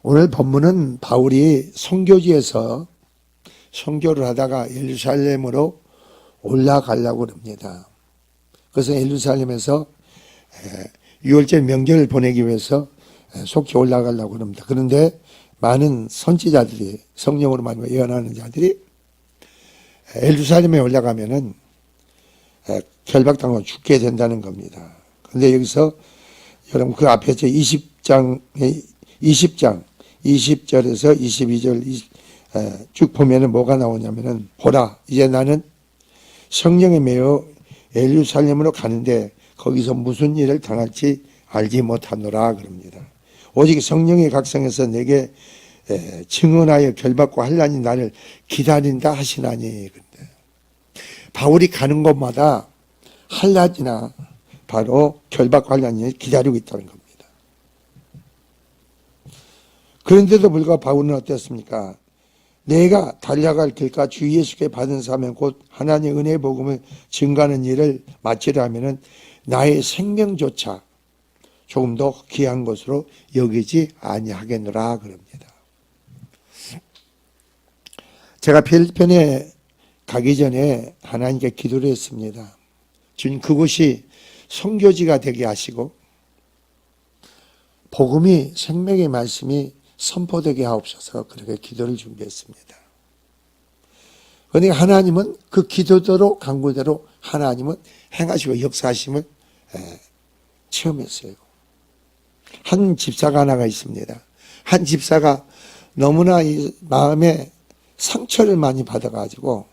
오늘 본문은 바울이 선교지에서 선교를 하다가 예루살렘으로 올라가려고 합니다. 그래서 예루살렘에서 유월절 명절을 보내기 위해서 속히 올라가려고 합니다. 그런데 많은 선지자들이, 성령으로 많이 예언하는 자들이 예루살렘에 올라가면은 결박당하고 죽게 된다는 겁니다. 그런데 여기서 여러분 그 앞에서 20장 20절에서 22절 쭉 보면은 뭐가 나오냐면은, 보라, 이제 나는 성령에 매여 예루살렘으로 가는데 거기서 무슨 일을 당할지 알지 못하노라 그럽니다. 오직 성령의 각성에서 내게 증언하여 결박과 환난이 나를 기다린다 하시나니. 그런데 바울이 가는 곳마다 환난이나 바로 결박과 환난이 기다리고 있다는 겁니다. 그런데도 불구하고 바울은 어땠습니까? 내가 달려갈 길과 주 예수께 받은 사명 곧 하나님의 은혜의 복음을 증거하는 일을 마치려 하면은 나의 생명조차 조금 더 귀한 것으로 여기지 아니하겠노라 그럽니다. 제가 필리핀에 가기 전에 하나님께 기도를 했습니다. 주님, 그곳이 선교지가 되게 하시고 복음이, 생명의 말씀이 선포되게 하옵소서. 그렇게 기도를 준비했습니다. 그러니까 하나님은 그 기도대로, 간구대로 하나님은 행하시고 역사하심을 체험했어요. 한 집사가 하나가 있습니다. 한 집사가 너무나 이 마음에 상처를 많이 받아가지고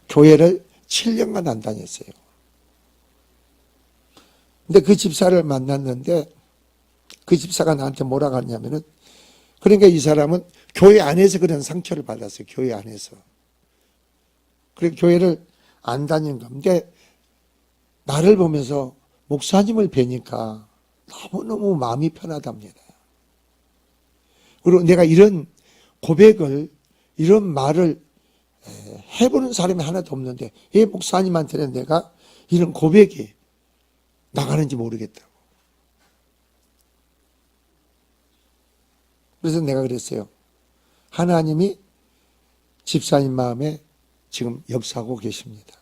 교회를 7년간 안 다녔어요. 근데 그 집사를 만났는데 그 집사가 나한테 뭐라고 하냐면은, 그러니까 이 사람은 교회 안에서 그런 상처를 받았어요. 교회 안에서. 그리고 교회를 안 다닌 건데 나를 보면서 목사님을 뵈니까 너무너무 마음이 편하답니다. 그리고 내가 이런 고백을, 이런 말을 해보는 사람이 하나도 없는데 이 목사님한테는 내가 이런 고백이 나가는지 모르겠다고. 그래서 내가 그랬어요. 하나님이 집사님 마음에 지금 역사하고 계십니다.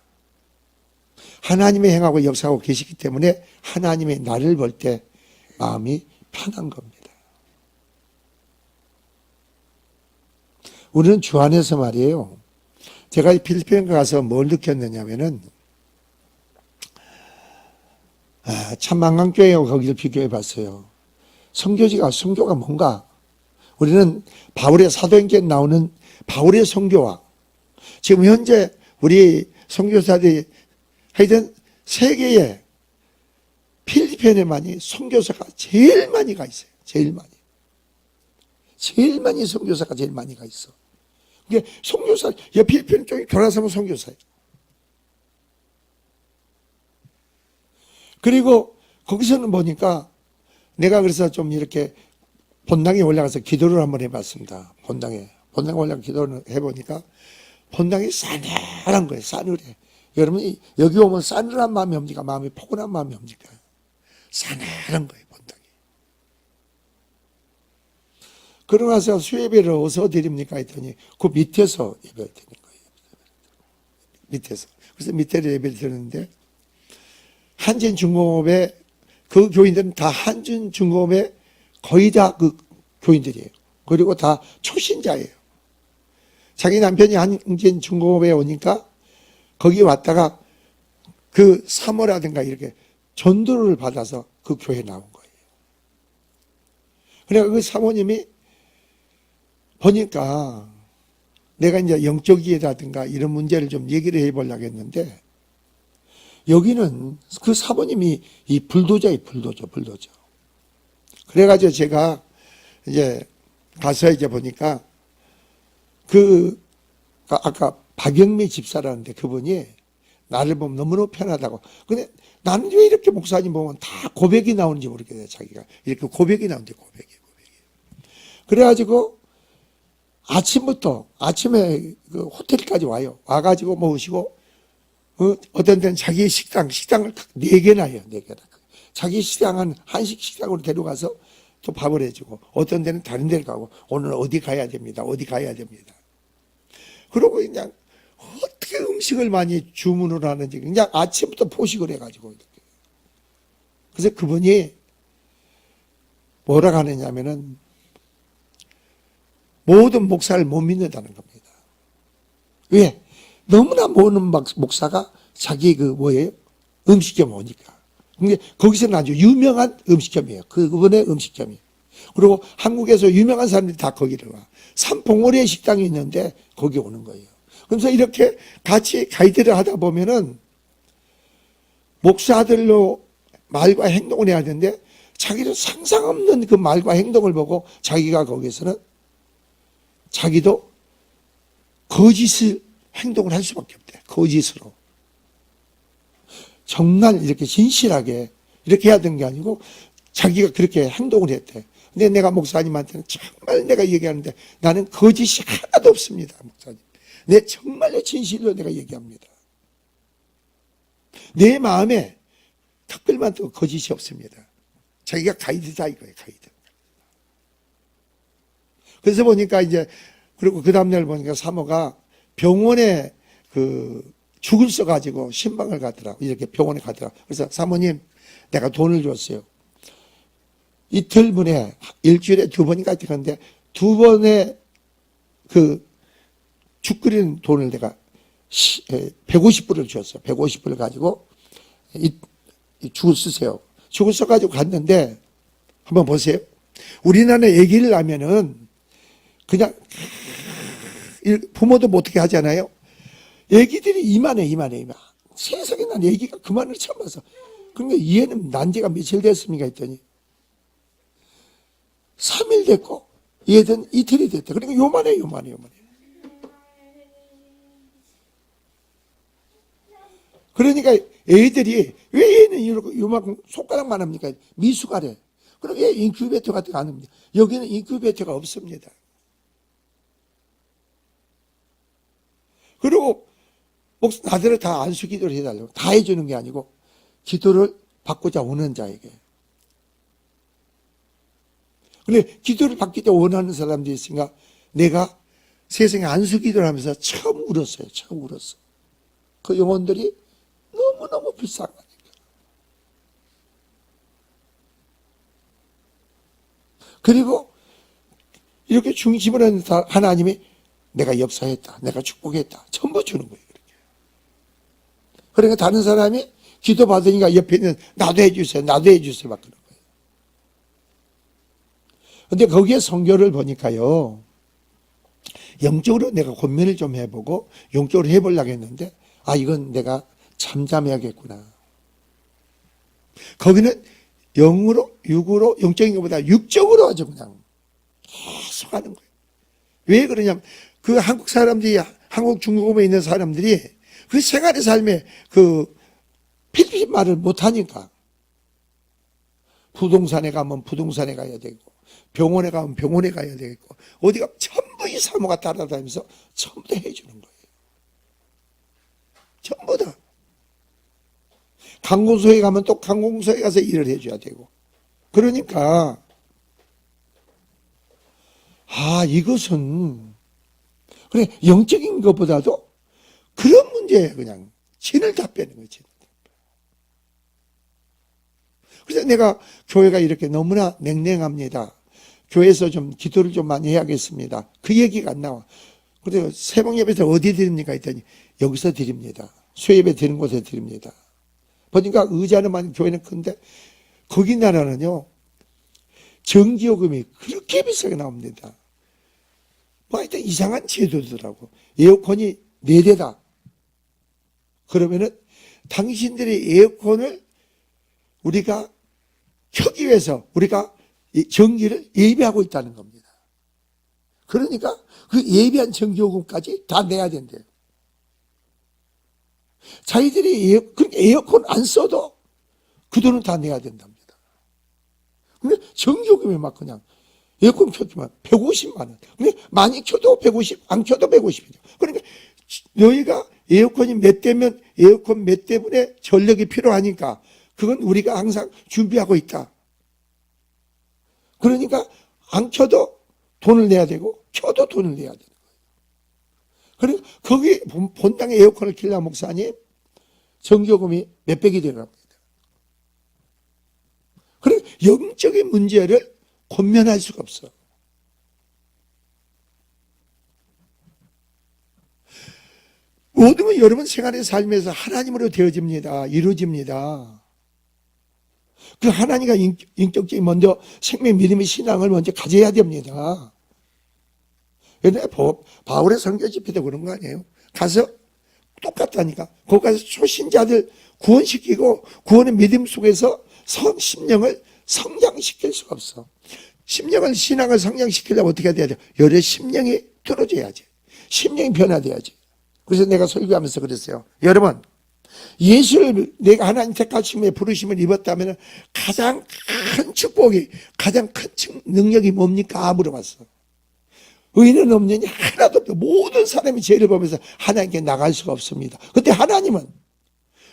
하나님의 행하고 역사하고 계시기 때문에 하나님의 나를 볼 때 마음이 편한 겁니다. 우리는 주 안에서 말이에요. 제가 필리핀 가서 뭘 느꼈느냐면은, 참만강교회하고 거기를 비교해 봤어요. 선교가 뭔가, 우리는 바울의 사도행전에 나오는 바울의 선교와 지금 현재 우리 선교사들이 하여튼 세계에 필리핀에만이 선교사가 제일 많이 가 있어요. 제일 많이 선교사가 제일 많이 가 있어. 이게 선교사, 필리핀 쪽이 돌아서면 선교사예요. 그리고 거기서는 보니까 내가 그래서 좀 이렇게 본당에 올라가서 기도를 한번 해봤습니다. 본당에 올라가 기도를 해보니까 본당이 싸늘한 거예요. 싸늘해. 여러분, 여기 오면 싸늘한 마음이 옵니까? 마음이 포근한 마음이 옵니까? 싸늘한 거예요, 본당이. 그러고 나서 수예배를 어디서 드립니까? 했더니 그 밑에서 예배를 드리는 거예요. 밑에서. 그래서 밑에를 예배를 드렸는데, 한진중공업의 그 교인들은 다 한진중공업의 거의 다 그 교인들이에요. 그리고 다 초신자예요. 자기 남편이 한진중공업에 오니까 거기 왔다가 그 사모라든가 이렇게 전도를 받아서 그 교회에 나온 거예요. 그러니까 그 사모님이 보니까 내가 이제 영적이라든가 이런 문제를 좀 얘기를 해보려고 했는데, 여기는 그 사모님이 이 불도저예요, 불도저. 그래가지고 제가 이제 가서 이제 보니까 아까 박영미 집사라는데 그분이 나를 보면 너무너무 편하다고. 근데 나는 왜 이렇게 목사님 보면 다 고백이 나오는지 모르겠어요. 자기가 이렇게 고백이 나오는데 고백이. 그래가지고 아침에 그 호텔까지 와요. 와가지고 모시고 어떤 데는 자기 식당을 4개나 해요. 4개나. 자기 식당은 한식 식당으로 데려가서 또 밥을 해주고, 어떤 데는 다른 데를 가고, 오늘 어디 가야 됩니다. 어디 가야 됩니다. 그러고 그냥 어떻게 음식을 많이 주문을 하는지 그냥 아침부터 포식을 해가지고. 그래서 그분이 뭐라고 하느냐면은 모든 목사를 못 믿는다는 겁니다. 왜? 너무나 모든 목사가 자기 음식점 오니까. 근데 거기서는 아주 유명한 음식점이에요. 그분의 음식점이. 그리고 한국에서 유명한 사람들이 다 거기를 와. 산봉우리에 식당이 있는데 거기 오는 거예요. 그래서 이렇게 같이 가이드를 하다 보면은 목사들로 말과 행동을 해야 되는데 자기도 상상 없는 그 말과 행동을 보고 자기가 거기서는 자기도 거짓을 행동을 할 수밖에 없대. 거짓으로. 정말 이렇게 진실하게 이렇게 해야 되는 게 아니고 자기가 그렇게 행동을 했대. 근데 내가 목사님한테는 정말 내가 얘기하는데 나는 거짓이 하나도 없습니다. 목사님. 내 정말로 진실로 내가 얘기합니다. 내 마음에 특별만 또 거짓이 없습니다. 자기가 가이드다 이거예요. 가이드. 그래서 보니까 이제 그리고 그 다음날 보니까 사모가 병원에 죽을 써가지고 신방을 가더라고. 이렇게 병원에 가더라고. 그래서 사모님 내가 돈을 줬어요. 이틀분에 일주일에 2번인가 하는데 2번의 죽 끓이는 돈을 내가 150불을 줬어요. 150불을 가지고 이 죽을 쓰세요. 죽을 써가지고 갔는데 한번 보세요. 우리나라 얘기를 하면은 그냥 부모도 못하게 하잖아요. 애기들이 이만해. 세상에 난 애기가 그만을 처음 봐서. 그러니까 얘는 난 지가 며칠 됐습니까 했더니 3일 됐고 얘는 이틀이 됐대. 그러니까 요만해. 그러니까 애들이 왜 얘는 이렇게 요만큼 손가락만 합니까? 미숙하래. 그럼 얘 인큐베이터 같은 거 안 합니다. 여기는 인큐베이터가 없습니다. 그리고 나들을 다 안수 기도를 해달라고. 다 해주는 게 아니고 기도를 받고자 오는 자에게. 근데 기도를 받기 원하는 사람들이 있으니까 내가 세상에 안수 기도를 하면서 처음 울었어요. 처음 울었어. 그 영혼들이 너무너무 불쌍하니까. 그리고 이렇게 중심을 하는 하나님이 내가 역사했다. 내가 축복했다. 전부 주는 거예요. 그렇게. 그러니까 다른 사람이 기도 받으니까 옆에 있는 나도 해주세요. 막 그런 거예요. 근데 거기에 성교를 보니까요. 영적으로 내가 고민을 좀 해보고 영적으로 해보려고 했는데 이건 내가 잠잠해야겠구나. 거기는 영으로, 육으로, 영적인 것보다 육적으로 아주 그냥 계속 하는 거예요. 왜 그러냐면 그 한국 사람들이, 한국 중국에 있는 사람들이 그 생활의 삶에 필리핀 말을 못하니까 부동산에 가면 부동산에 가야 되고 병원에 가면 병원에 가야 되겠고 어디가 전부 이 사모가 따라다니면서 전부 다 해주는 거예요. 전부 다. 관공서에 가면 또 관공서에 가서 일을 해줘야 되고. 그러니까 이것은 그래 영적인 것보다도 그런 문제예요. 그냥 진을 다 빼는 거예요. 진을 다 빼. 그래서 내가 교회가 이렇게 너무나 냉랭합니다. 교회에서 좀 기도를 좀 많이 해야겠습니다. 그 얘기가 안 나와. 그래서 새벽 예배에서 어디 드립니까 했더니 여기서 드립니다. 수예배 드리는 곳에 드립니다. 보니까 의자는 많이 교회는 큰데 거기 나라는요 전기요금이 그렇게 비싸게 나옵니다. 하여튼 이상한 제도더라고. 에어컨이 4대다. 그러면은 당신들의 에어컨을 우리가 켜기 위해서 우리가 전기를 예비하고 있다는 겁니다. 그러니까 그 예비한 전기요금까지 다 내야 된대요. 자기들이 에어컨 안 써도 그 돈은 다 내야 된답니다. 근데 전기요금이 막 그냥 에어컨 켜기만 150만 원. 근데 많이 켜도 150, 안 켜도 150이죠. 그러니까 너희가 에어컨이 몇 대면 에어컨 몇 대분의 전력이 필요하니까 그건 우리가 항상 준비하고 있다. 그러니까 안 켜도 돈을 내야 되고 켜도 돈을 내야 되는 거예요. 그리고 거기 본당에 에어컨을 킬라 목사님 전기요금이 몇백이 들어갑니다. 그리고 영적인 문제를 권면할 수가 없어. 모든 건 여러분 생활의 삶에서 하나님으로 되어집니다. 이루어집니다. 그 하나님과 인격적인 먼저 생명, 믿음의 신앙을 먼저 가져야 됩니다. 근데 바울의 선교 집회 때 그런 거 아니에요? 가서 똑같다니까. 거기 가서 초신자들 구원시키고 구원의 믿음 속에서 심령을 성장시킬 수가 없어. 심령을, 신앙을 성장시키려면 어떻게 해야 돼? 여러 심령이 뚫어져야지. 심령이 변화돼야지. 그래서 내가 설교하면서 그랬어요. 여러분, 예수를 내가 하나님 택하심에 부르심을 입었다면 가장 큰 축복이, 가장 큰 능력이 뭡니까? 물어봤어. 의인은 없느냐? 하나도 없다. 모든 사람이 죄를 범해서 하나님께 나갈 수가 없습니다. 그때 하나님은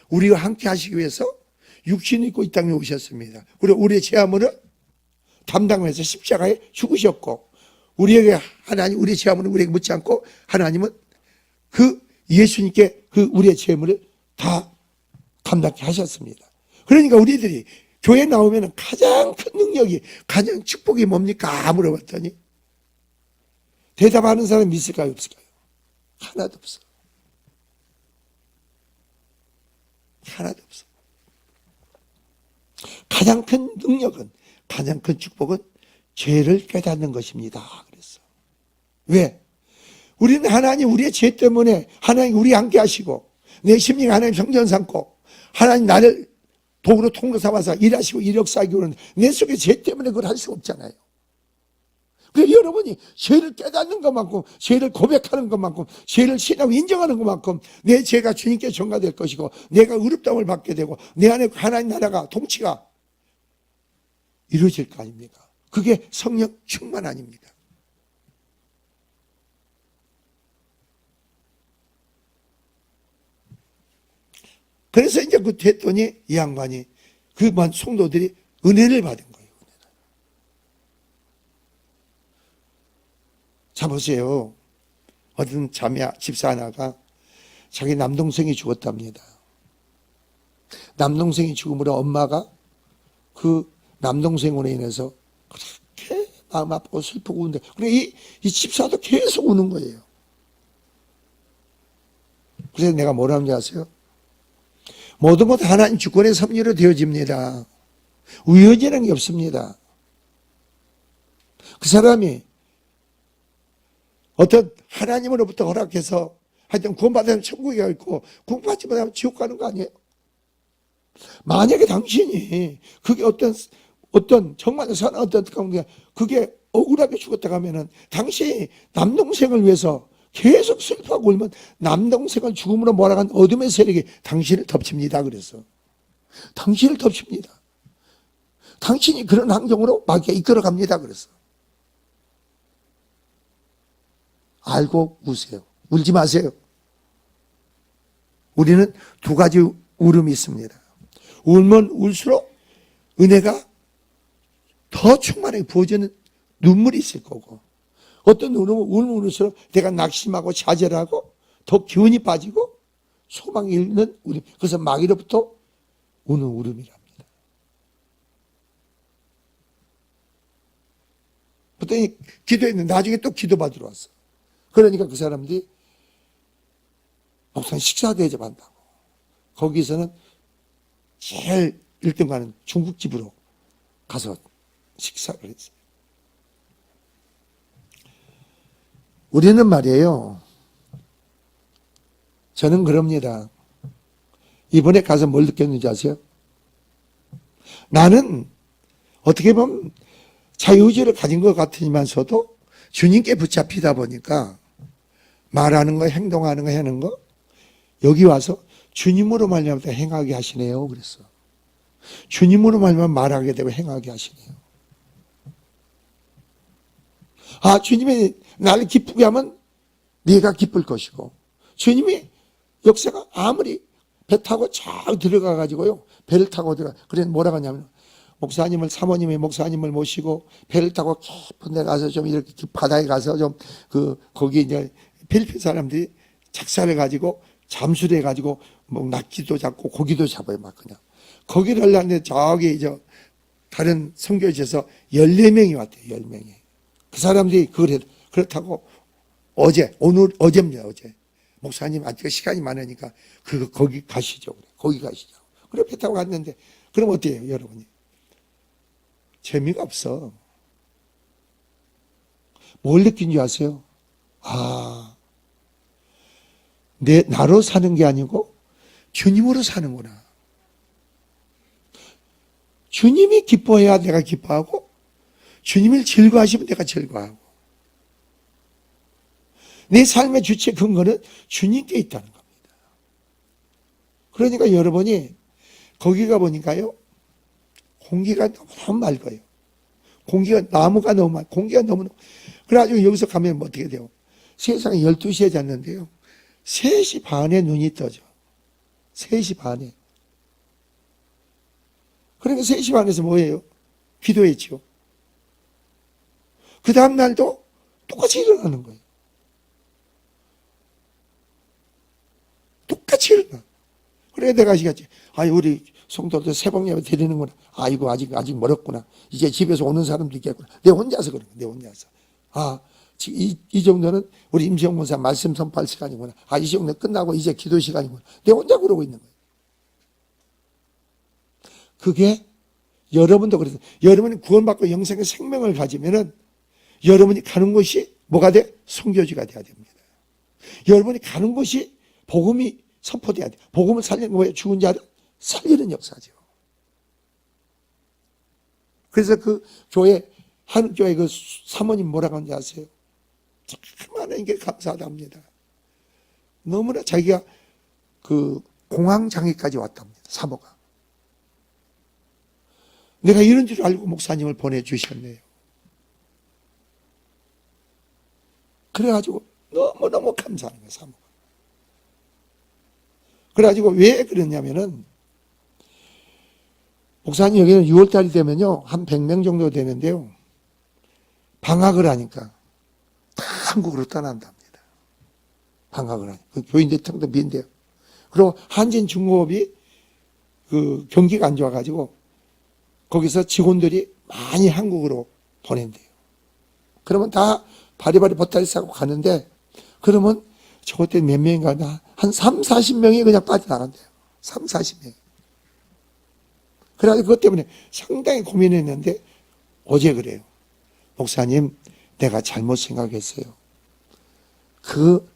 우리와 함께 하시기 위해서 육신을 입고 이 땅에 오셨습니다. 그리고 우리의 죄악을 담당해서 십자가에 죽으셨고, 우리에게 하나님, 우리의 죄악을 우리에게 묻지 않고 하나님은 그 예수님께 그 우리의 죄물을 다 감당케 하셨습니다. 그러니까 우리들이 교회 나오면 가장 큰 능력이, 가장 축복이 뭡니까? 물어봤더니 대답하는 사람이 있을까요? 없을까요? 하나도 없어. 하나도 없어. 가장 큰 능력은, 가장 큰 축복은 죄를 깨닫는 것입니다. 그랬어. 왜? 우리는 하나님, 우리의 죄 때문에 하나님 우리 함께 하시고, 내 심령이 하나님 성전 삼고, 하나님 나를 도구로 통로 삼아서 일하시고 이력사하기 오는데 내 속에 죄 때문에 그걸 할 수 없잖아요. 그래서 여러분이 죄를 깨닫는 것만큼, 죄를 고백하는 것만큼, 죄를 신하고 인정하는 것만큼 내 죄가 주님께 전가될 것이고, 내가 의롭다움을 받게 되고, 내 안에 하나님 나라가, 통치가 이루어질 거 아닙니까? 그게 성령 충만 아닙니다. 그래서 이제 그 됐더니 이 양반이, 그 성도들이 은혜를 받은 거예요. 자, 보세요. 어떤 집사 하나가 자기 남동생이 죽었답니다. 남동생이 죽음으로 엄마가 그 남동생으로 인해서 그렇게 마음 아프고 슬프고 우는데, 그래 이 집사도 계속 우는 거예요. 그래서 내가 뭐라는지 아세요? 모든 것 하나님 주권의 섭리로 되어집니다. 우연이라는 게 없습니다. 그 사람이 어떤 하나님으로부터 허락해서 하여튼 구원받으면 천국에 가 있고 구원받지 못하면 지옥 가는 거 아니에요? 만약에 당신이 그게 어떤 정말 선한 어떤 관계, 그게 억울하게 죽었다 가면은 당신이 남동생을 위해서 계속 슬퍼하고 울면 남동생을 죽음으로 몰아간 어둠의 세력이 당신을 덮칩니다. 그래서 당신을 덮칩니다. 당신이 그런 환경으로 마귀가 이끌어갑니다. 그래서 알고 우세요. 울지 마세요. 우리는 두 가지 울음이 있습니다. 울면 울수록 은혜가 더 충만하게 부어지는 눈물이 있을 거고, 어떤 울음은 울면 울수록 내가 낙심하고 좌절하고 더 기운이 빠지고 소망이 잃는 울음. 그래서 마귀로부터 우는 울음이랍니다. 그랬더니 기도했는데 나중에 또 기도받으러 왔어. 그러니까 그 사람들이 목사님 식사 대접한다고. 거기서는 제일 1등 가는 중국집으로 가서 식사를 했어요. 우리는 말이에요, 저는 그럽니다. 이번에 가서 뭘 느꼈는지 아세요? 나는 어떻게 보면 자유의지를 가진 것 같으면서도 주님께 붙잡히다 보니까 말하는 거, 행동하는 거, 하는 거, 여기 와서 주님으로 말미암아 행하게 하시네요. 그랬어. 주님으로 말미암아 말하게 되고 행하게 하시네요. 아, 주님이 나를 기쁘게 하면 네가 기쁠 것이고, 주님이 역사가 아무리 배 타고 쫙 들어가 가지고요, 배를 타고 들어가, 그래 뭐라고 하냐면 목사님을, 사모님이 목사님을 모시고 배를 타고 깊은 데 가서 좀 이렇게 바다에 가서 좀 거기 이제 필리핀 사람들이 작사를 가지고 잠수를 해가지고 뭐 낙지도 잡고 고기도 잡아요. 막 그냥. 거기를 하려는데 저기 다른 선교지에서 14명이 왔대요. 14명이. 그 사람들이 그걸 해. 그렇다고 어제입니다. 어제. 목사님 아직 시간이 많으니까 거기 가시죠. 그래. 거기 가시죠. 그래 배 타고 갔는데 그럼 어때요, 여러분이? 재미가 없어. 뭘 느낀 줄 아세요? 나로 사는 게 아니고 주님으로 사는구나. 주님이 기뻐해야 내가 기뻐하고 주님을 즐거워하시면 내가 즐거워하고 내 삶의 주체 근거는 주님께 있다는 겁니다. 그러니까 여러분이 거기 가보니까요, 공기가 너무 맑아요. 나무가 너무 맑고 공기가 너무 그래가지고 여기서 가면 뭐 어떻게 돼요? 세상에 12시에 잤는데요 3시 반에 눈이 떠져. 3시 반에. 그러니까 3시 반에서 뭐예요? 기도했죠. 그 다음 날도 똑같이 일어나는 거예요. 똑같이 일어나. 그래 내가 아시겠지. 우리 성도들 새벽 예배 드리는구나. 이거 아직 멀었구나. 이제 집에서 오는 사람도 있겠구나. 내 혼자서 그런 거야. 내 혼자서. 이 정도는 우리 임시영 목사 말씀 선포할 시간이구나. 이 정도 끝나고 이제 기도 시간이구나. 내 혼자 그러고 있는 거예요. 그게 여러분도 그래서 여러분이 구원받고 영생의 생명을 가지면은 여러분이 가는 곳이 뭐가 돼? 선교지가 돼야 됩니다. 여러분이 가는 곳이 복음이 선포돼야 돼. 복음을 살리는 거예요. 죽은 자를 살리는 역사죠. 그래서 그 교회 한국교회 그 사모님 뭐라고 하는지 아세요? 참 하나님께 감사하답니다. 너무나 자기가 그 공황장애까지 왔답니다. 사모가. 내가 이런 줄 알고 목사님을 보내주셨네요. 그래가지고 너무너무 감사하는 거예요. 사모가. 그래가지고 왜 그러냐면은 목사님 여기는 6월달이 되면요 한 100명 정도 되는데요 방학을 하니까 다 한국으로 떠난답니다. 방학을 하니까 교인들 텅텅 빈대요. 그리고 한진중공업이 그 경기가 안 좋아가지고 거기서 직원들이 많이 한국으로 보낸대요. 그러면 다 바리바리 보따리 싸고 가는데 그러면 저 그때 몇 명인가 한 3, 40명이 그냥 빠져나간대요. 3, 40명. 그래서 그것 때문에 상당히 고민했는데 어제 그래요. 목사님, 내가 잘못 생각했어요.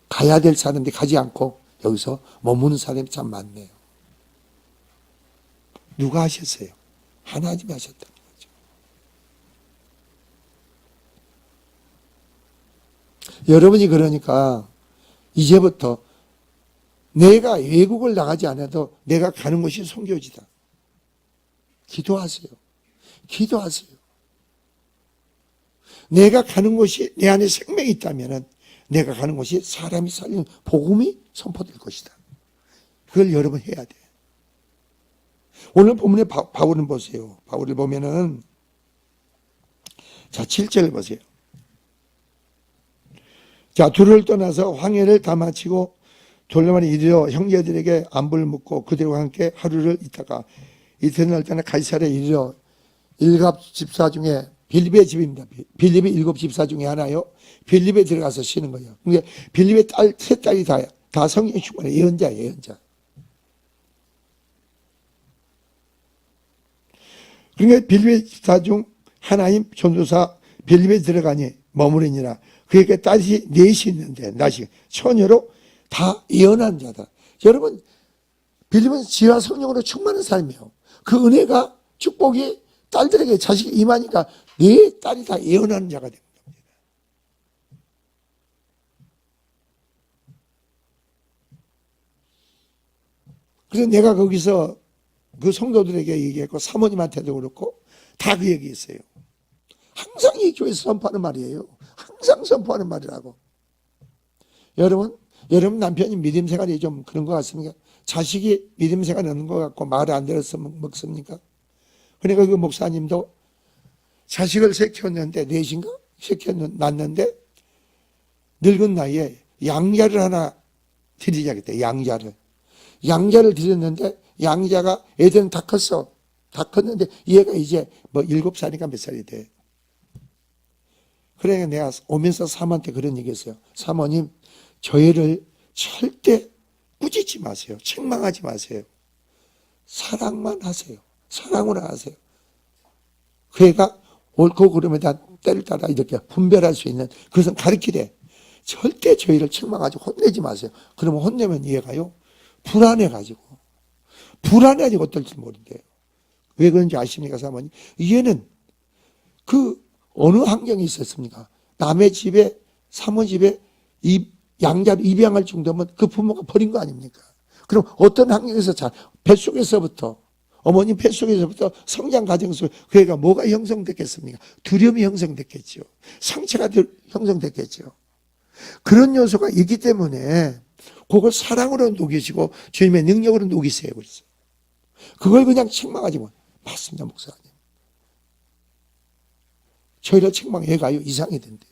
가야 될 사람들이 가지 않고 여기서 머무는 사람이 참 많네요. 누가 하셨어요? 하나님이 하셨다는 거죠. 여러분이 그러니까 이제부터 내가 외국을 나가지 않아도 내가 가는 곳이 선교지다. 기도하세요. 기도하세요. 내가 가는 곳이 내 안에 생명이 있다면 내가 가는 곳이 사람이 살리는 복음이 선포될 것이다. 그걸 여러분 해야 돼. 오늘 본문에 바울을 보세요. 바울을 보면은 자 7절을 보세요. 자 둘을 떠나서 황해를 다 마치고 돌려만에 이르러 형제들에게 안부를 묻고 그들과 함께 하루를 있다가 이튿날 때는 가이사랴에 이르러 일곱 집사 중에 빌립의 집입니다. 빌립이 7 집사 중에 하나요. 빌립에 들어가서 쉬는 거예요. 그러니까 빌립의 세 딸이 다 성령 충만해. 예언자예요. 예언자. 그러니까 빌립의 집사 중 하나인 전도사 빌립에 들어가니 머무르니라. 그에게 딸이 넷이 있는데 낫이 처녀로 다 예언한 자다. 여러분 빌립은 지와 성령으로 충만한 사람이에요. 그 은혜가 축복이 딸들에게 자식이 임하니까 네 딸이 다 예언하는 자가 됩니다. 그래서 내가 거기서 그 성도들에게 얘기했고 사모님한테도 그렇고 다 그 얘기했어요. 항상 이 교회에서 선포하는 말이에요. 항상 선포하는 말이라고. 여러분 남편이 믿음 생활이 좀 그런 것 같습니까? 자식이 믿음 생활이 없는 것 같고 말을 안 들어서 먹습니까? 그러니까 그 목사님도 자식을 세 키웠는데, 넷인가? 낳았는데, 늙은 나이에 양자를 하나 드리자겠대, 양자를. 양자를 드렸는데, 양자가 애들은 다 컸어. 다 컸는데, 얘가 이제 뭐 7살이니까 몇 살이 돼. 그러니까 내가 오면서 사모한테 그런 얘기 했어요. 사모님, 저 애를 절대 꾸짖지 마세요. 책망하지 마세요. 사랑만 하세요. 사랑으로 하세요. 그 애가 옳고 그름에 다 때를 따라 이렇게 분별할 수 있는 그것은 가르치래. 절대 저희를 책망하지 혼내지 마세요. 그러면 혼내면 얘가요 불안해가지고 어떨지 모른대요. 왜 그런지 아십니까, 사모님? 얘는 그 어느 환경에 있었습니까? 남의 집에, 사모 집에 양자를 입양할 정도면 그 부모가 버린 거 아닙니까? 그럼 어떤 환경에서 뱃속에서부터, 어머님 뱃속에서부터 성장 과정 속에 그 애가 뭐가 형성됐겠습니까? 두려움이 형성됐겠죠. 상처가 형성됐겠죠. 그런 요소가 있기 때문에 그걸 사랑으로 녹이시고 주님의 능력으로 녹이세요. 그래서 그걸 그냥 책망하지 마. 맞습니다, 목사님. 저희를 책망해가요 이상이 된대요.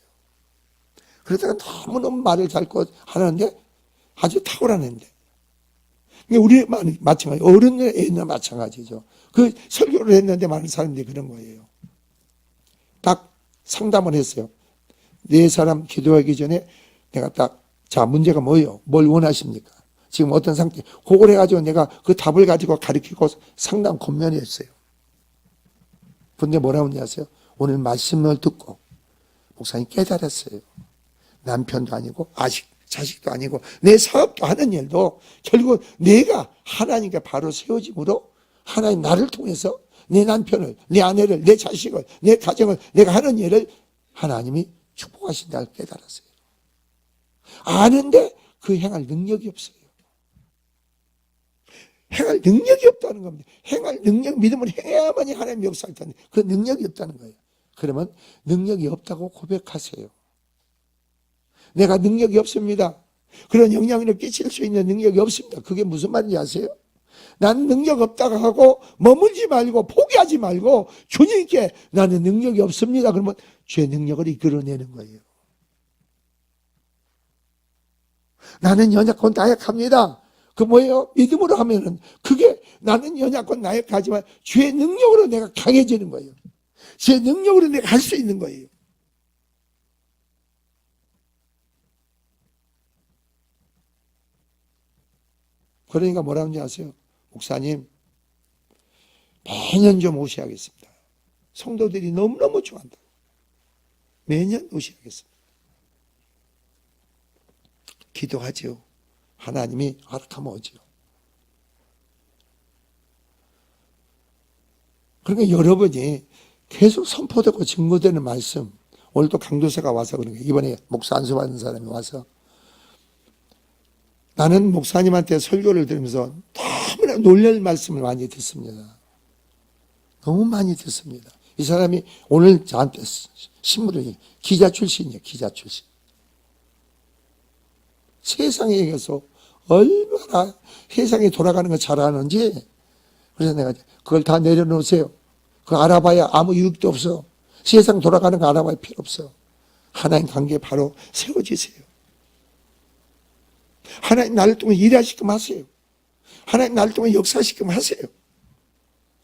그러다가 너무너무 말을 잘 하는데 아주 탁월한데. 우리 마찬가지, 어른들 애나 마찬가지죠. 그 설교를 했는데 많은 사람들이 그런 거예요. 딱 상담을 했어요. 네 사람 기도하기 전에 내가 자, 문제가 뭐예요? 뭘 원하십니까? 지금 어떤 상태? 그걸 해가지고 내가 그 답을 가지고 가르치고 상담 권면했어요. 근데 뭐라고 하는지 아세요? 오늘 말씀을 듣고 목사님 깨달았어요. 남편도 아니고 자식도 아니고 내 사업도 하는 일도 결국 내가 하나님께 바로 세워짐으로 하나님 나를 통해서 내 남편을, 내 아내를, 내 자식을, 내 가정을 내가 하는 일을 하나님이 축복하신다를 깨달았어요. 아는데 그 행할 능력이 없어요. 행할 능력이 없다는 겁니다. 행할 능력, 믿음을 행해야만이 하나님 역사할 텐데 그 능력이 없다는 거예요. 그러면 능력이 없다고 고백하세요. 내가 능력이 없습니다. 그런 영향력을 끼칠 수 있는 능력이 없습니다. 그게 무슨 말인지 아세요? 나는 능력 없다고 하고 머물지 말고 포기하지 말고 주님께 나는 능력이 없습니다. 그러면 주의 능력을 이끌어내는 거예요. 나는 연약하고 나약합니다. 그 뭐예요? 믿음으로 하면은 그게 나는 연약하고 나약하지만 주의 능력으로 내가 강해지는 거예요. 주의 능력으로 내가 할 수 있는 거예요. 그러니까 뭐라고 하는지 아세요? 목사님, 매년 좀 오셔야겠습니다. 성도들이 너무너무 좋아한다. 매년 오셔야겠습니다. 기도하죠. 하나님이 허락하면 오죠. 그러니까 여러분이 계속 선포되고 증거되는 말씀, 오늘도 강도사가 와서 그런 거예요. 이번에 목사 안수 받은 사람이 와서 나는 목사님한테 설교를 들으면서 너무나 놀랄 말씀을 많이 듣습니다. 너무 많이 듣습니다. 이 사람이 오늘 저한테 신문을 기자 출신이에요. 기자 출신. 세상에 의해서 얼마나 세상이 돌아가는 걸 잘 아는지 그래서 내가 그걸 다 내려놓으세요. 그거 알아봐야 아무 유익도 없어. 세상 돌아가는 거 알아봐야 필요 없어. 하나님 관계에 바로 세워지세요. 하나님 나를 통해 일하시끔 하세요. 하나님 나를 통해 역사시끔 하세요.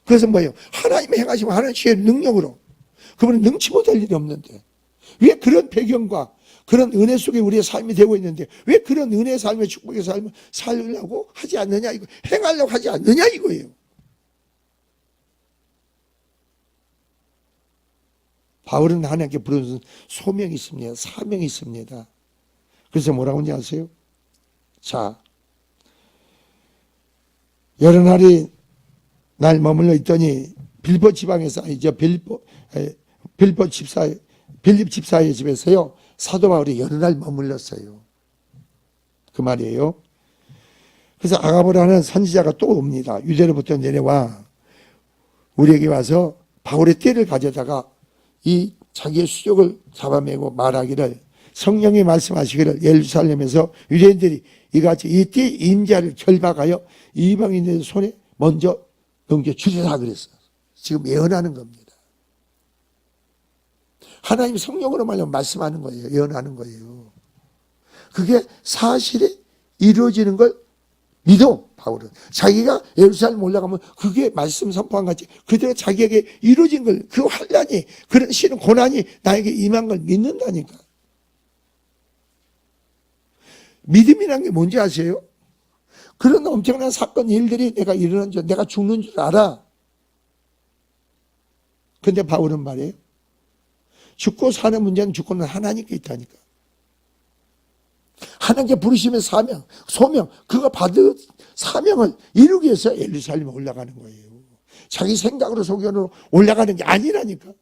그래서 뭐예요? 하나님이 행하시면 하나님 주의 능력으로 그분은 능치 못할 일이 없는데 왜 그런 배경과 그런 은혜 속에 우리의 삶이 되고 있는데 왜 그런 은혜의 삶의 축복의 삶을 살려고 하지 않느냐 이거 행하려고 하지 않느냐 이거예요. 바울은 하나님께 부르는 소명이 있습니다. 사명이 있습니다. 그래서 뭐라고 하는지 아세요? 자, 여러 날이 날 머물러 있더니 빌보 지방에서 빌립 집사의 집에서요 사도 바울이 여러 날 머물렀어요. 그 말이에요. 그래서 아가보라는 선지자가 또 옵니다. 유대로부터 내려와 우리에게 와서 바울의 띠를 가져다가 이 자기의 수족을 잡아매고 말하기를 성령이 말씀하시기를 예루살렘에서 유대인들이 이같이 이 띠 임자를 결박하여 이방인의 손에 먼저 넘겨주리라 그랬어요. 지금 예언하는 겁니다. 하나님 성령으로 말하면 말씀하는 거예요. 예언하는 거예요. 그게 사실이 이루어지는 걸 믿어. 바울은 자기가 예루살렘 올라가면 그게 말씀 선포한 같이 그대로 자기에게 이루어진 걸, 그 환란이, 그런 싫은 고난이 나에게 임한 걸 믿는다니까. 믿음이란 게 뭔지 아세요? 그런 엄청난 사건, 일들이 내가 일어난 줄, 내가 죽는 줄 알아. 근데 바울은 말이에요. 죽고 사는 문제는 죽고는 하나님께 있다니까. 하나님께 부르시면 사명, 소명, 그거 받은 사명을 이루기 위해서 예루살렘에 올라가는 거예요. 자기 생각으로 소견으로 올라가는 게 아니라니까.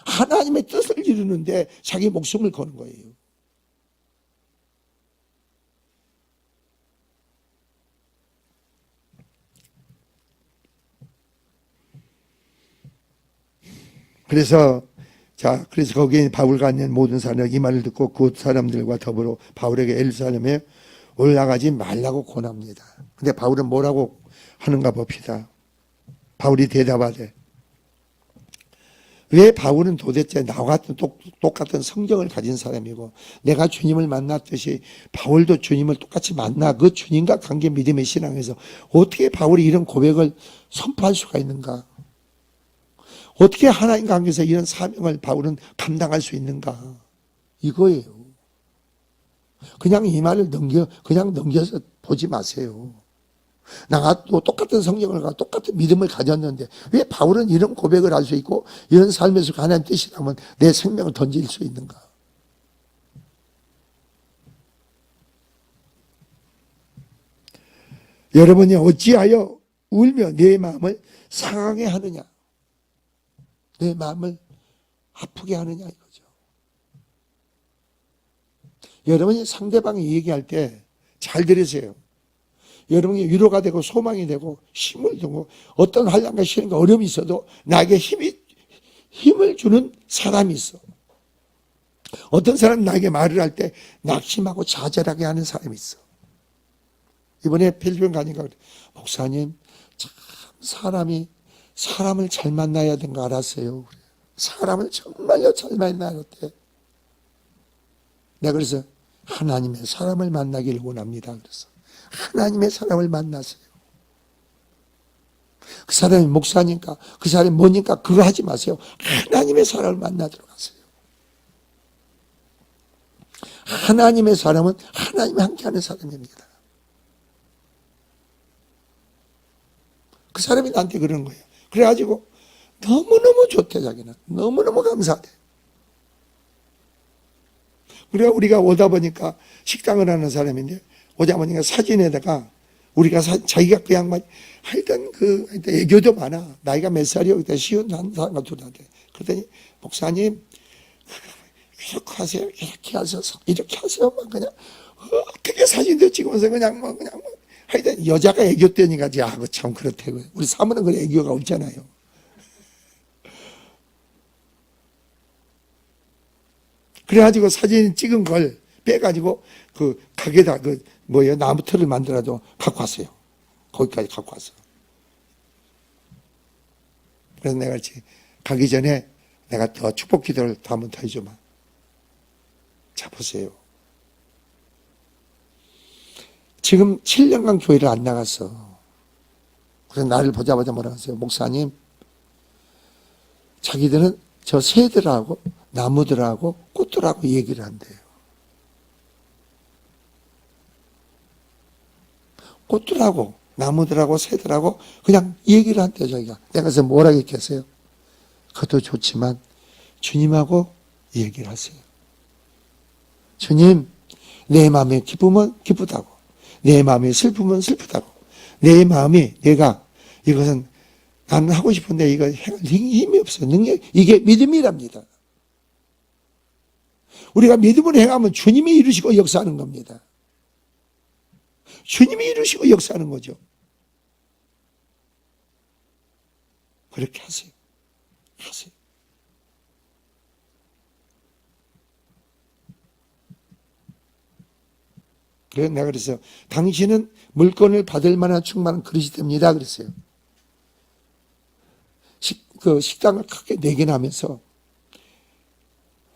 하나님의 뜻을 이루는데 자기 목숨을 거는 거예요. 그래서 거기에 바울과 있는 모든 사람이 이 말을 듣고 그 사람들과 더불어 바울에게 예루살렘에 올라가지 말라고 권합니다. 근데 바울은 뭐라고 하는가 봅시다. 바울이 대답하되, 왜 바울은 도대체 나와 같은 똑같은 성경을 가진 사람이고 내가 주님을 만났듯이 바울도 주님을 똑같이 만나 그 주님과 관계 믿음의 신앙에서 어떻게 바울이 이런 고백을 선포할 수가 있는가? 어떻게 하나님 관계에서 이런 사명을 바울은 감당할 수 있는가? 이거예요. 그냥 이 말을 그냥 넘겨서 보지 마세요. 나가 또 똑같은 성경을 가지고 똑같은 믿음을 가졌는데 왜 바울은 이런 고백을 할 수 있고 이런 삶에서 하나님 뜻이라면 내 생명을 던질 수 있는가? 여러분이 어찌하여 울며 내 마음을 상하게 하느냐? 내 마음을 아프게 하느냐 이거죠. 여러분이 상대방이 얘기할 때 잘 들으세요. 여러분이 위로가 되고 소망이 되고 힘을 주고 어떤 환난과 시련과 어려움이 있어도 나에게 힘을 주는 사람이 있어. 어떤 사람은 나에게 말을 할 때 낙심하고 좌절하게 하는 사람이 있어. 이번에 필리핀 가니까 목사님 참 사람을 잘 만나야 되는 거 알았어요. 사람을 정말로 잘 만나야 돼. 내가 그래서 하나님의 사람을 만나기를 원합니다. 그래서 하나님의 사람을 만나세요. 그 사람이 목사니까 그 사람이 뭐니까 그거 하지 마세요. 하나님의 사람을 만나도록 하세요. 하나님의 사람은 하나님이 함께하는 사람입니다. 그 사람이 나한테 그러는 거예요. 그래가지고 너무너무 좋대. 자기는 너무너무 감사하대. 그래 우리가 오다 보니까 식당을 하는 사람인데 오자 보니까 사진에다가 우리가 자기가 그 양반 하여튼 애교도 많아. 나이가 몇 살이요? 그때 51살인가 두다대. 그랬더니 목사님 이렇게 하세요. 이렇게 하셔서 이렇게 하세요. 막 그냥 어떻게 사진도 찍으면서 그냥 하여튼 여자가 애교 때니까 참 그렇다고. 우리 사모는 그래 애교가 없잖아요. 그래가지고 사진 찍은 걸 빼가지고 그 가게다 나무 틀을 만들어도 갖고 왔어요. 거기까지 갖고 왔어. 그래서 내가 가기 전에 내가 더 축복 기도를 더 한번 더 해줘봐. 자 보세요. 지금 7년간 교회를 안 나갔어. 그래서 나를 보자마자 뭐라고 하세요? 목사님, 자기들은 저 새들하고 나무들하고 꽃들하고 얘기를 한대요. 꽃들하고 나무들하고 새들하고 그냥 얘기를 한대요. 자기가. 내가 그래서 뭐라고 했겠어요? 그것도 좋지만 주님하고 얘기를 하세요. 주님, 내 마음에 기쁘면 기쁘다고, 내 마음에 슬프면 슬프다고, 내 마음이 내가 이것은 나는 하고 싶은데 이거 힘이 없어요. 이게 믿음이랍니다. 우리가 믿음을 행하면 주님이 이루시고 역사하는 겁니다. 주님이 이루시고 역사하는 거죠. 그렇게 하세요. 그래서 내가 그랬어요. 당신은 물건을 받을 만한 충만한 그릇이 됩니다. 그랬어요. 그 식당을 크게 4개나 하면서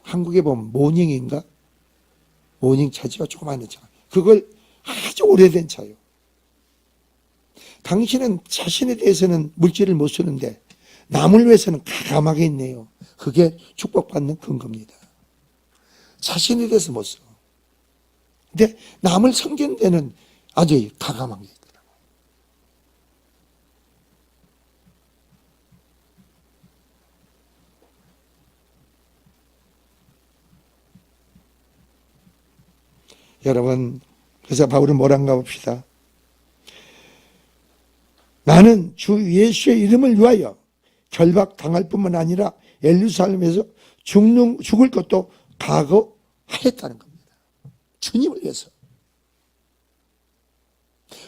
한국에 보면 모닝인가? 모닝 차지가 조그마한 차. 그걸 아주 오래된 차요. 당신은 자신에 대해서는 물질을 못 쓰는데 남을 위해서는 가감하게 있네요. 그게 축복받는 근거입니다. 자신에 대해서 못 써. 근데 남을 섬기는 데는 아주 가감한 게 있더라고요. 여러분, 그래서 바울은 뭐란가 봅시다. 나는 주 예수의 이름을 위하여 결박당할 뿐만 아니라 예루살렘에서 죽을 것도 각오하였다는 겁니다. 주님을 위해서.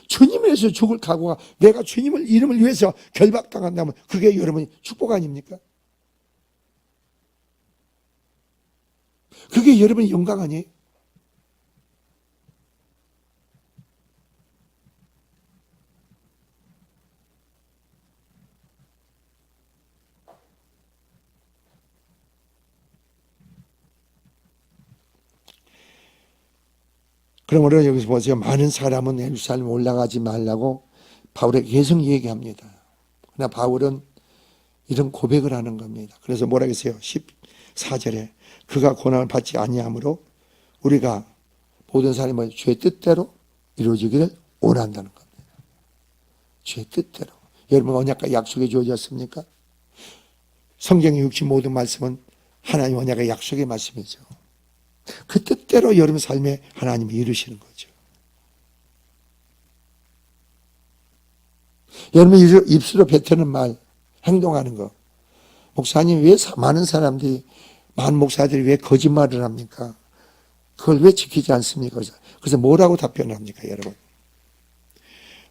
주님을 위해서 죽을 각오가, 내가 주님을 이름을 위해서 결박당한다면 그게 여러분이 축복 아닙니까? 그게 여러분의 영광 아니에요? 그러므로 여기서 보세요. 많은 사람은 예루살렘 올라가지 말라고 바울에게 계속 얘기합니다. 그러나 바울은 이런 고백을 하는 겁니다. 그래서 뭐라 했어요? 14절에 그가 고난을 받지 아니하므로 우리가 모든 사람의 죄 뜻대로 이루어지기를 원한다는 겁니다. 죄 뜻대로. 여러분 언약과 약속이 주어졌습니까? 성경의 60 모든 말씀은 하나님 언약의 약속의 말씀이죠. 그 뜻대로 여러분 삶에 하나님이 이루시는 거죠. 여러분 입술로 뱉는 말, 행동하는 거. 목사님 왜 많은 사람들이, 많은 목사들이 왜 거짓말을 합니까? 그걸 왜 지키지 않습니까? 그래서 뭐라고 답변합니까, 여러분?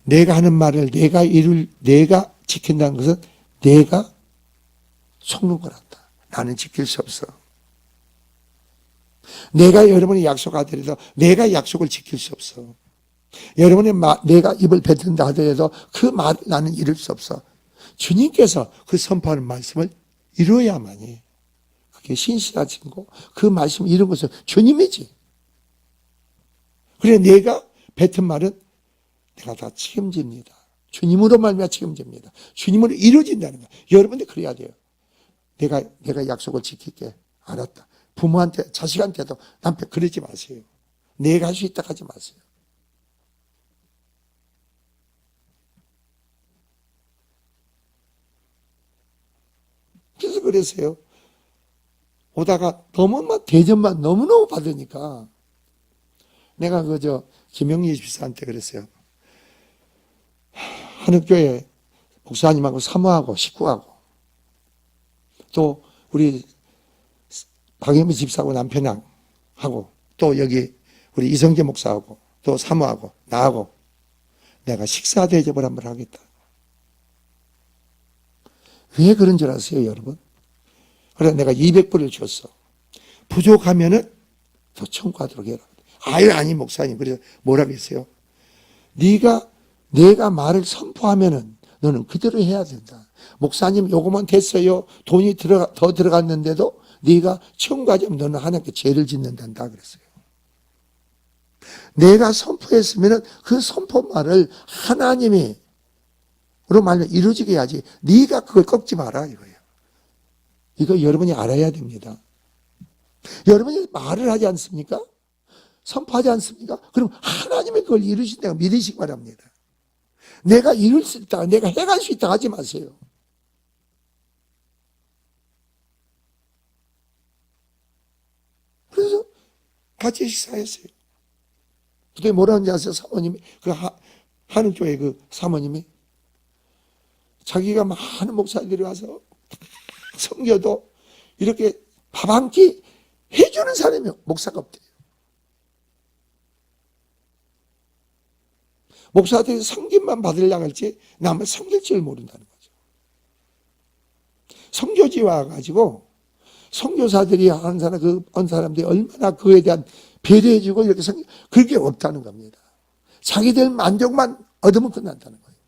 내가 하는 말을 내가 지킨다는 것은 내가 속는 거란다. 나는 지킬 수 없어. 내가 여러분이 약속하더라도 내가 약속을 지킬 수 없어. 여러분이 내가 입을 뱉는다 하더라도 그 말을 나는 이룰 수 없어. 주님께서 그 선포하는 말씀을 이루어야만이 그게 신실하신 거, 그 말씀 이룬 것은 주님이지. 그래 내가 뱉은 말은 내가 다 책임집니다. 주님으로 말미암아 책임집니다. 주님으로 이루어진다는 거야. 여러분들 그래야 돼요. 내가 약속을 지킬게. 알았다. 부모한테, 자식한테도 남편 그러지 마세요. 내가 할 수 있다 하지 마세요. 그래서 그랬어요. 오다가 너무 대접만 너무너무 받으니까 내가 김영리 집사한테 그랬어요. 한옥교회 목사님하고 사모하고 식구하고 또 우리 박영미 집사하고 남편하고 또 여기 우리 이성재 목사하고 또 사모하고 나하고 내가 식사 대접을 한번 하겠다. 왜 그런 줄 아세요, 여러분? 그래서 내가 200불을 줬어. 부족하면은 더 청구하도록 해라. 아니 목사님. 그래서 뭐라고 했어요? 내가 말을 선포하면은 너는 그대로 해야 된다. 목사님 요거만 됐어요. 돈이 더 들어갔는데도 네가 청구하자면 너는 하나님께 죄를 짓는단다 그랬어요. 내가 선포했으면 그 선포 말을 하나님이 로 말로 이루어지게 해야지 네가 그걸 꺾지 마라 이거예요. 이거 여러분이 알아야 됩니다. 여러분이 말을 하지 않습니까? 선포하지 않습니까? 그럼 하나님이 그걸 이루신다고 믿으시기 바랍니다. 내가 이룰 수 있다, 내가 해갈 수 있다 하지 마세요. 그래서 같이 식사했어요. 그때 뭐라는지 아세요? 사모님이, 하는 교회 사모님이 자기가 많은 목사들이 와서 섬겨도 이렇게 밥 한 끼 해주는 사람이 목사가 없대요. 목사들이 섬김만 받으려고 할지 남을 섬길 줄 모른다는 거죠. 선교지 와가지고 선교사들이 하는 사람들이 얼마나 그에 대한 배려해주고 이렇게 그게 없다는 겁니다. 자기들 만족만 얻으면 끝난다는 거예요.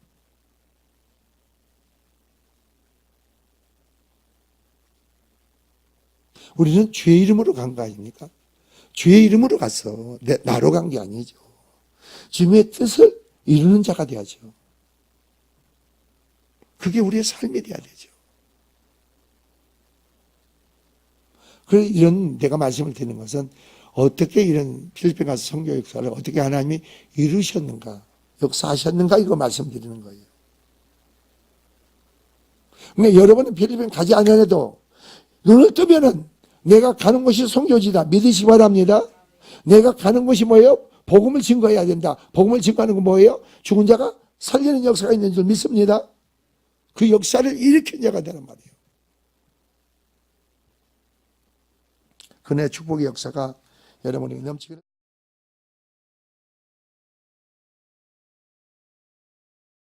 우리는 주의 이름으로 간 거 아닙니까? 주의 이름으로 갔어. 나로 간 게 아니죠. 주님의 뜻을 이루는 자가 돼야죠. 그게 우리의 삶이 돼야 되죠. 그래서 이런 내가 말씀을 드리는 것은 어떻게 이런 필리핀 가서 선교 역사를 어떻게 하나님이 이루셨는가, 역사하셨는가 이거 말씀드리는 거예요. 근데 여러분은 필리핀 가지 않아도 눈을 뜨면은 내가 가는 곳이 선교지다 믿으시기 바랍니다. 내가 가는 곳이 뭐예요? 복음을 증거해야 된다. 복음을 증거하는 건 뭐예요? 죽은 자가 살리는 역사가 있는 줄 믿습니다. 그 역사를 일으킨 자가 되는 말이에요. 그네 축복의 역사가 여러분에게 넘치기를